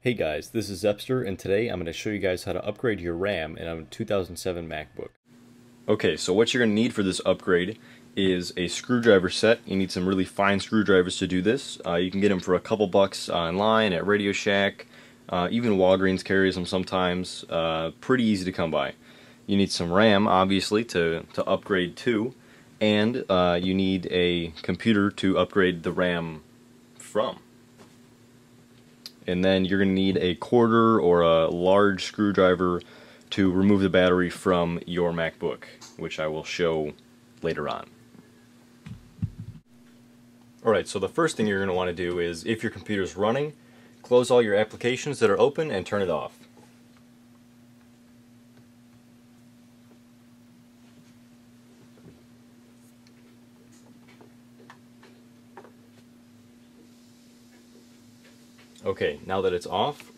Hey guys, this is Zepster, and today I'm going to show you guys how to upgrade your RAM in a 2007 MacBook. Okay, so what you're going to need for this upgrade is a screwdriver set. You need some really fine screwdrivers to do this. You can get them for a couple bucks online at Radio Shack. Even Walgreens carries them sometimes. Pretty easy to come by. You need some RAM, obviously, to upgrade to, and you need a computer to upgrade the RAM from. And then you're going to need a quarter or a large screwdriver to remove the battery from your MacBook, which I will show later on. Alright, so the first thing you're going to want to do is, if your computer is running, close all your applications that are open and turn it off. Okay, now that it's off,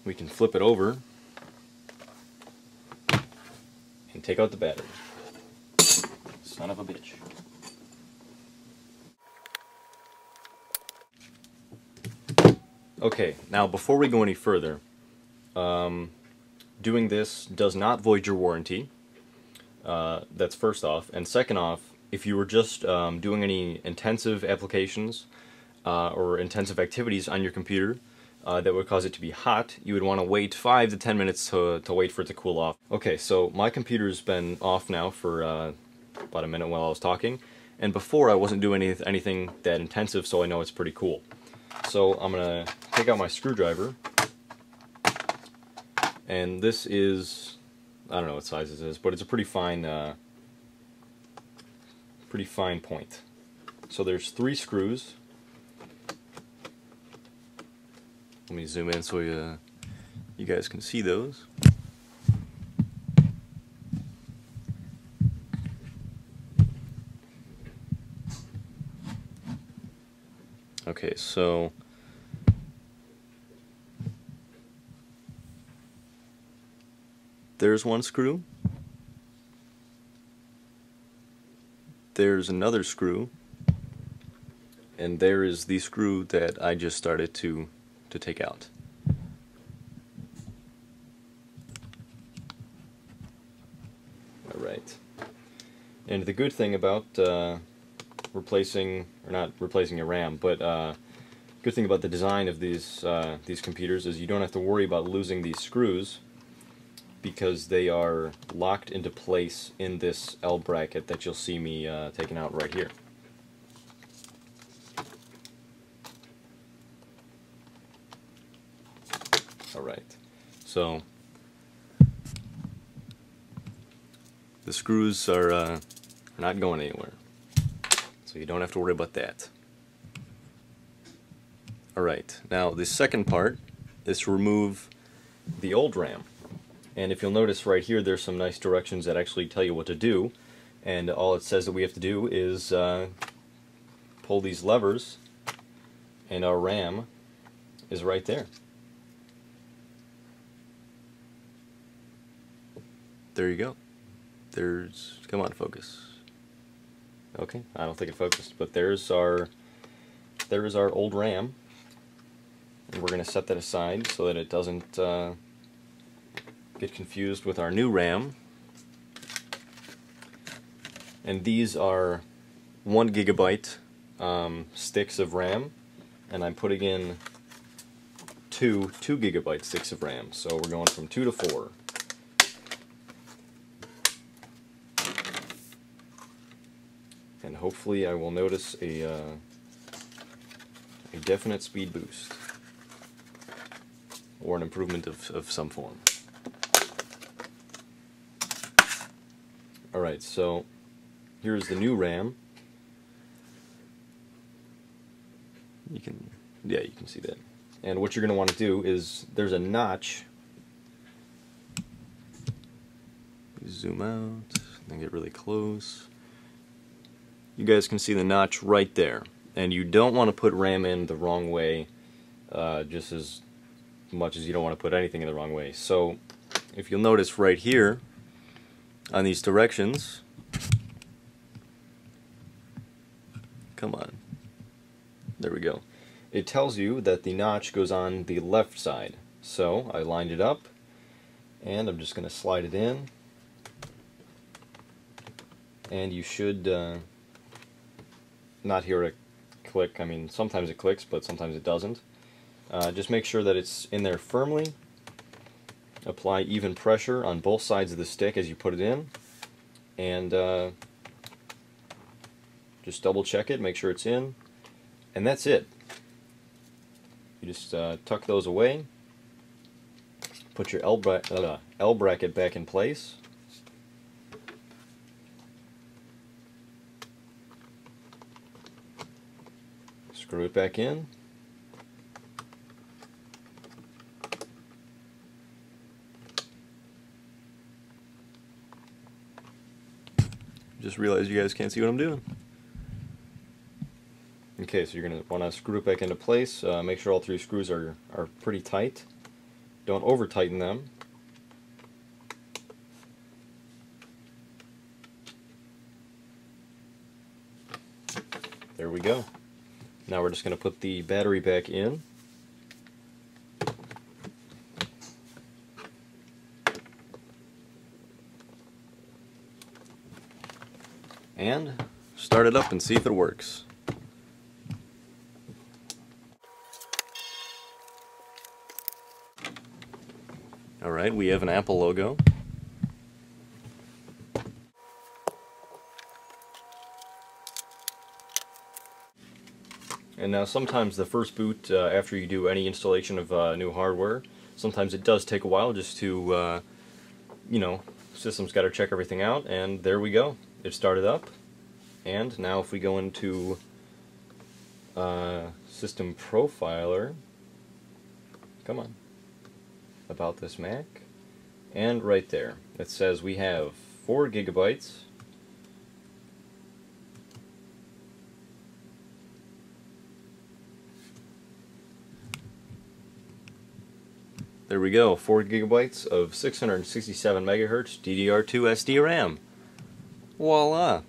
we can flip it over and take out the battery. Son of a bitch. Okay, now before we go any further, doing this does not void your warranty. That's first off. And second off, if you were just doing any intensive applications or intensive activities on your computer that would cause it to be hot, you would want to wait 5 to 10 minutes to wait for it to cool off. Okay, so my computer's been off now for about a minute while I was talking, and before I wasn't doing anything that intensive, so I know it's pretty cool. So I'm going to take out my screwdriver, and this is, I don't know what size this is, but it's a pretty fine point. So there's 3 screws. Let me zoom in so you guys can see those. Okay, so there's one screw. There's another screw. And there is the screw that I just started to take out. Alright. And the good thing about replacing, or not replacing your RAM, but good thing about the design of these computers is you don't have to worry about losing these screws, because they are locked into place in this L bracket that you'll see me taking out right here. Alright, so the screws are not going anywhere, so you don't have to worry about that. Alright, now the second part is to remove the old RAM. And if you'll notice right here, there's some nice directions that actually tell you what to do, and all it says that we have to do is pull these levers, and our RAM is right there. There you go. There's, come on, focus. Okay, I don't think it focused, but there is our old RAM, and we're going to set that aside so that it doesn't get confused with our new RAM. And these are 1 gigabyte sticks of RAM, and I'm putting in 2 gigabyte sticks of RAM, so we're going from 2 to 4. And hopefully I will notice a definite speed boost, or an improvement of some form. Alright, so here's the new RAM. You can see that. And what you're going to want to do is, there's a notch. Zoom out and get really close. You guys can see the notch right there, and you don't want to put RAM in the wrong way, just as much as you don't want to put anything in the wrong way. So if you'll notice right here on these directions, come on, there we go, it tells you that the notch goes on the left side. So I lined it up, and I'm just going to slide it in, and you should not hear it click. I mean, sometimes it clicks, but sometimes it doesn't. Just make sure that it's in there firmly. Apply even pressure on both sides of the stick as you put it in, and just double check it, make sure it's in, and that's it. You just tuck those away, put your L bracket back in place, screw it back in, just realized you guys can't see what I'm doing. Okay, so you're going to want to screw it back into place. Make sure all three screws are pretty tight. Don't over tighten them. There we go. Now we're just going to put the battery back in. And start it up and see if it works. Alright, we have an Apple logo. And now sometimes the first boot, after you do any installation of new hardware, sometimes it does take a while just to, you know, system's got to check everything out, and there we go. It started up, and now if we go into System Profiler, come on, About This Mac, and right there it says we have 4 gigabytes. There we go, 4 gigabytes of 667 megahertz DDR2 SD RAM. Voila!